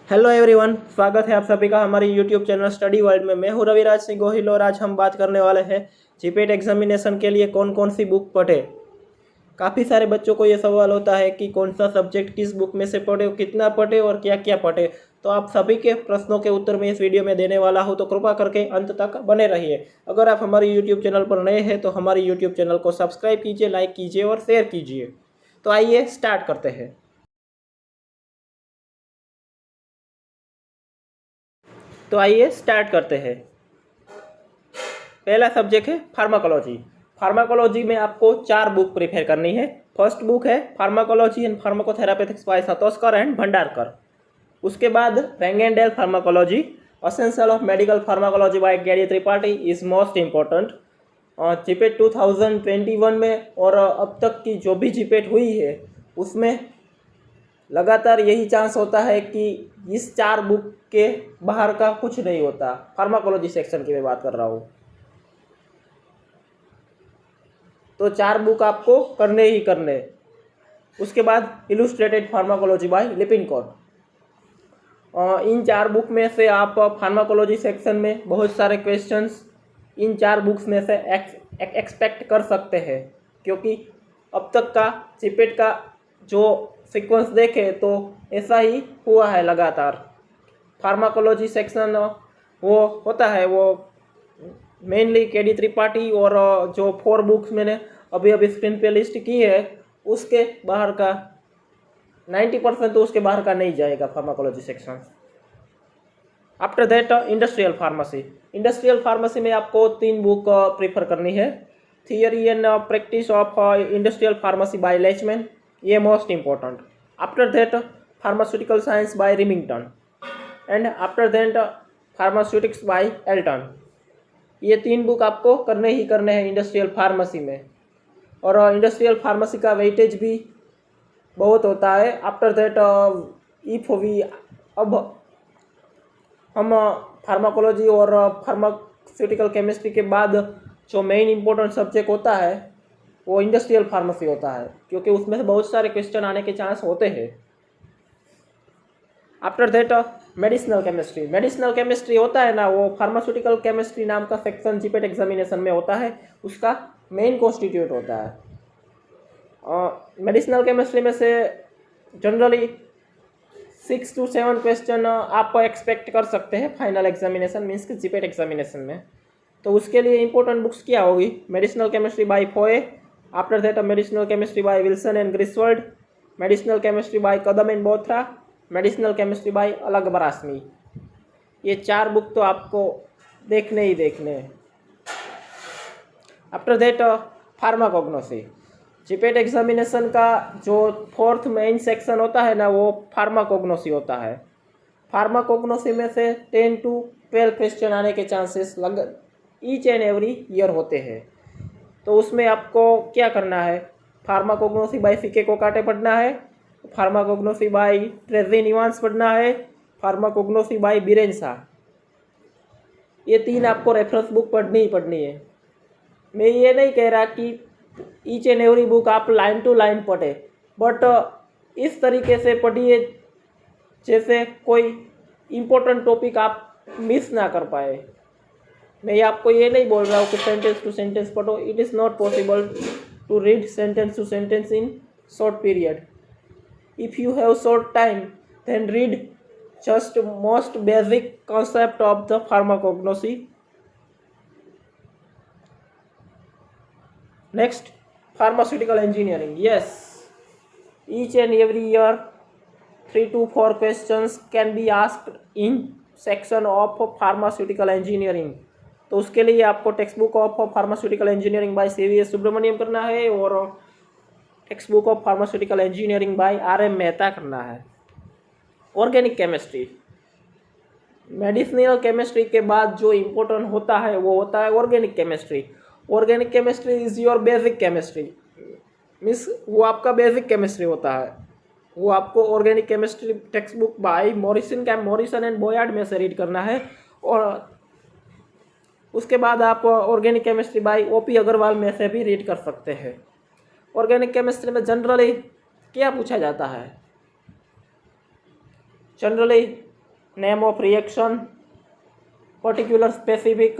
Hello everyone, स्वागत है आप सभी का हमारे यूट्यूब चैनल स्टडी वर्ल्ड में। मैं हूं रविराज सिंह गोहिल और आज हम बात करने वाले हैं जीपीएट एग्जामिनेशन के लिए कौन कौन सी बुक पढ़े। काफ़ी सारे बच्चों को ये सवाल होता है कि कौन सा सब्जेक्ट किस बुक में से पढ़े, कितना पढ़े और क्या क्या पढ़े। तो आप सभी के प्रश्नों के उत्तर मैं इस वीडियो में देने वाला हूँ, तो कृपा करके अंत तक बने रहिए। अगर आप हमारे यूट्यूब चैनल पर नए हैं तो हमारे यूट्यूब चैनल को सब्सक्राइब कीजिए, लाइक कीजिए और शेयर कीजिए। तो आइए स्टार्ट करते हैं। पहला सब्जेक्ट है फार्माकोलॉजी। फार्माकोलॉजी में आपको 4 बुक प्रिपेयर करनी है। फर्स्ट बुक है pharmacology and pharmacotherapeutics by Satoskar and Bhandarkar. उसके बाद Rang and Dale pharmacology, essential of medical pharmacology by K D Tripathi is most important. GPAT 2021 में और अब तक की जो भी जीपेट हुई है उसमें लगातार यही चांस होता है कि इस 4 बुक के बाहर का कुछ नहीं होता। फार्माकोलॉजी सेक्शन की मैं बात कर रहा हूँ, तो 4 बुक आपको करने ही करने। उसके बाद इलुस्ट्रेटेड फार्माकोलॉजी बाय लिपिनकॉट। इन 4 बुक में से आप फार्माकोलॉजी सेक्शन में बहुत सारे क्वेश्चंस इन 4 बुक्स में से एक्सपेक्ट कर सकते हैं, क्योंकि अब तक का जीपेट का जो सीक्वेंस देखे तो ऐसा ही हुआ है लगातार। फार्माकोलॉजी सेक्शन वो होता है वो मेनली के डी त्रिपाठी, और जो 4 बुक्स मैंने अभी स्क्रीन पे लिस्ट की है उसके बाहर का 90% तो उसके बाहर का नहीं जाएगा pharmacology section. After that industrial pharmacy. Industrial pharmacy में आपको 3 बुक प्रीफर करनी है। Theory and practice of industrial pharmacy by Lachman, ये most important. After that pharmaceutical science by Remington and after that pharmaceutics by Aulton. ये 3 book आपको करने ही करने हैं इंडस्ट्रियल फार्मेसी में, और इंडस्ट्रियल फार्मेसी का वेटेज भी बहुत होता है। आफ्टर दैट इफ वी अब हम फार्माकोलॉजी और फार्मास्यूटिकल केमिस्ट्री के बाद जो मेन इंपॉर्टेंट सब्जेक्ट होता है वो इंडस्ट्रियल फार्मेसी होता है, क्योंकि उसमें से बहुत सारे क्वेश्चन आने के चांस होते हैं। After that medicinal chemistry. Medicinal chemistry होता है ना, वो फार्मास्यूटिकल केमिस्ट्री नाम का सेक्शन जीपेट एग्जामिनेशन में होता है, उसका मेन कॉन्स्टिट्यूट होता है। मेडिसिनल केमिस्ट्री में से जनरली 6 to 7 क्वेश्चन आप एक्सपेक्ट कर सकते हैं फाइनल एग्जामिनेशन मीन्स कि जीपेट एग्जामिनेशन में। तो उसके लिए इंपॉर्टेंट बुक्स क्या होगी? Medicinal chemistry by Foye, after that medicinal chemistry by Wilson and Gisvold, medicinal chemistry by Kadam and Bothara, medicinal chemistry by Alagarsamy. ये 4 बुक तो आपको देखने ही देखने हैं। After that pharmacognosy. GPAT examination का जो 4th मेन सेक्शन होता है ना, वो फार्माकोग्नोसी होता है। फार्माकोग्नोसी में से 10 to 12 क्वेश्चन आने के chances each and every year होते हैं। तो उसमें आपको क्या करना है? फार्माकोग्नोसी बाय फीके कोकाटे पढ़ना है, फार्माकोग्नोसी बाय ट्रेजिन इवांस पढ़ना है, फार्माकोग्नोसी बाय बीरेन शाह। ये 3 आपको रेफरेंस बुक पढ़नी ही पढ़नी है। मैं ये नहीं कह रहा कि ईच एंड एवरी बुक आप लाइन टू लाइन पढ़े, बट इस तरीके से पढ़िए जैसे कोई इम्पोर्टेंट टॉपिक आप मिस ना कर पाए। मैं आपको ये नहीं बोल रहा हूँ कि सेंटेंस टू सेंटेंस पढ़ो। It is not possible to read sentence to sentence in short period. If you have short time then read just most basic concept of the pharmacognosy. Next, pharmaceutical engineering. Yes, each and every year 3 to 4 questions can be asked in section of pharmaceutical engineering. तो उसके लिए आपको text book of pharmaceutical engineering by CVS Subramaniam करना है और text book of pharmaceutical engineering by RM Mehta करना है। Organic chemistry. Medicinal chemistry के बाद जो इम्पोर्टेंट होता है वो होता है organic chemistry. Organic chemistry is your basic chemistry, means वो आपका बेसिक केमिस्ट्री होता है। वो आपको organic chemistry text book by Morrison and Boyd में से रीड करना है, और उसके बाद आप organic chemistry by OP Agarwal में से भी रीड कर सकते हैं। ऑर्गेनिक केमिस्ट्री में जनरली क्या पूछा जाता है? Generally name of reaction, particular specific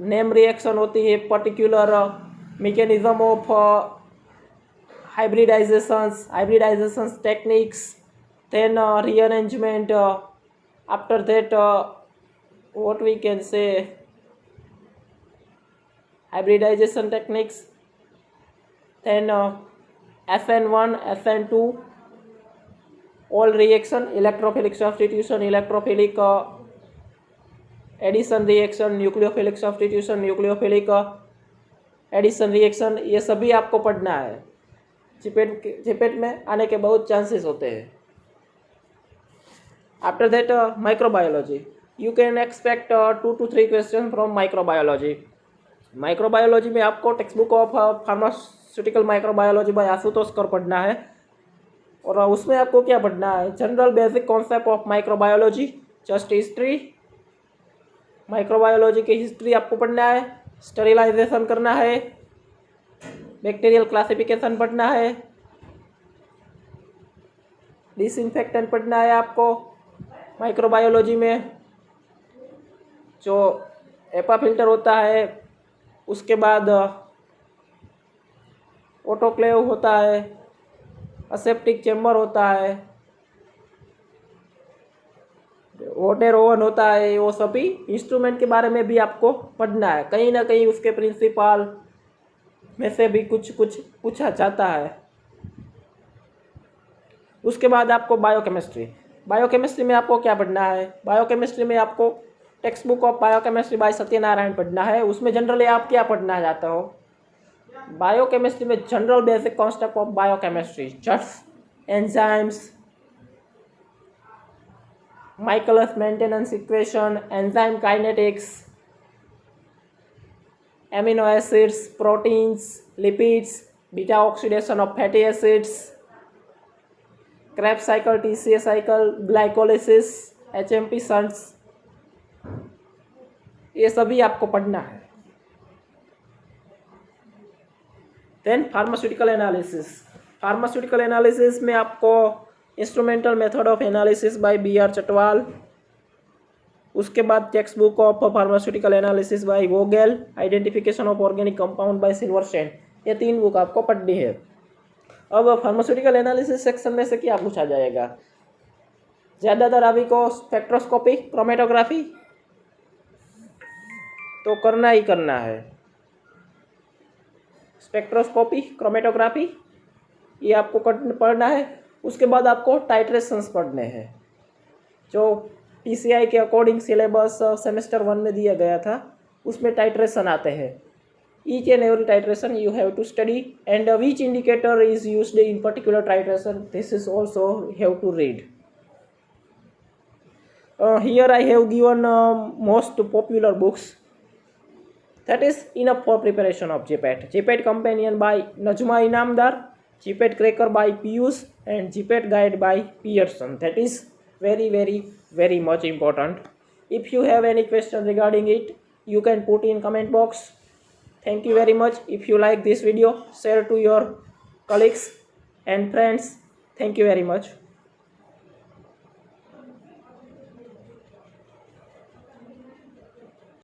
name reaction होती है, particular mechanism of hybridizations techniques, then rearrangement, after that what we can say, hybridization techniques, then SN1 SN2 all reaction, electrophilic substitution, electrophilic addition reaction, nucleophilic substitution, nucleophilic addition reaction, ये सभी आपको पढ़ना है। GPAT में आने के बहुत chances होते हैं। After that microbiology, you can expect 2 to 3 question from microbiology. Microbiology में आपको text book of pharmaceutical microbiology by Ashutosh Kar पढ़ना है, और उसमें आपको क्या पढ़ना है, general basic concept of microbiology, just history, microbiology की हिस्ट्री आपको पढ़ना है, स्टेरिलाइजेशन करना है, बैक्टीरियल क्लासिफिकेशन पढ़ना है, डिसइंफेक्टेंट पढ़ना है आपको। माइक्रोबायोलॉजी में जो एपा फिल्टर होता है, उसके बाद ऑटोक्लेव होता है, असेप्टिक चेम्बर होता है, वाटर ओवन होता है, वो सभी इंस्ट्रूमेंट के बारे में भी आपको पढ़ना है। कहीं ना कहीं उसके प्रिंसिपल में से भी कुछ पूछा जाता है। उसके बाद आपको बायोकेमिस्ट्री, बायोकेमिस्ट्री में आपको क्या पढ़ना है, बायोकेमिस्ट्री में आपको text book of biochemistry by Satyanarayana पढ़ना है। उसमें जनरली आप क्या पढ़ना चाहते हो, बायोकेमिस्ट्री में general basic concept of biochemistry, just enzymes, Michaelis maintenance equation, enzyme kinetics, amino acids, proteins, lipids, beta oxidation of fatty acids, Krebs cycle, TCA cycle, glycolysis, HMP shunts, ये सभी आपको पढ़ना है। Then pharmaceutical analysis, pharmaceutical analysis में आपको instrumental method of analysis by BR Chatwal, उसके बाद text book of pharmaceutical analysis by Vogel, identification of organic compound by Silverstein, ये 3 बुक आपको पढ़नी है। अब फार्मास्यूटिकल एनालिसिस सेक्शन में से क्या पूछा जाएगा, ज़्यादातर अभी को स्पेक्ट्रोस्कोपी, क्रोमेटोग्राफी तो करना ही करना है, स्पेक्ट्रोस्कोपी, क्रोमेटोग्राफी ये आपको पढ़ना है। उसके बाद आपको टाइट्रेशंस पढ़ने हैं, जो PCI के अकॉर्डिंग सिलेबस सेमेस्टर 1 में दिया गया था, उसमें टाइट्रेशन आते हैं। Each and every titration you have to study and which indicator is used in particular titration, this is also have to read. Here I have given most popular books, that is enough for preparation of GPAT. GPAT companion by Najma Inamdar, GPAT cracker by Piyush, and GPAT guide by Pearson. That is very much important. If you have any question regarding it, you can put in comment box. Thank you very much. If you like this video, share to your colleagues and friends. Thank you very much.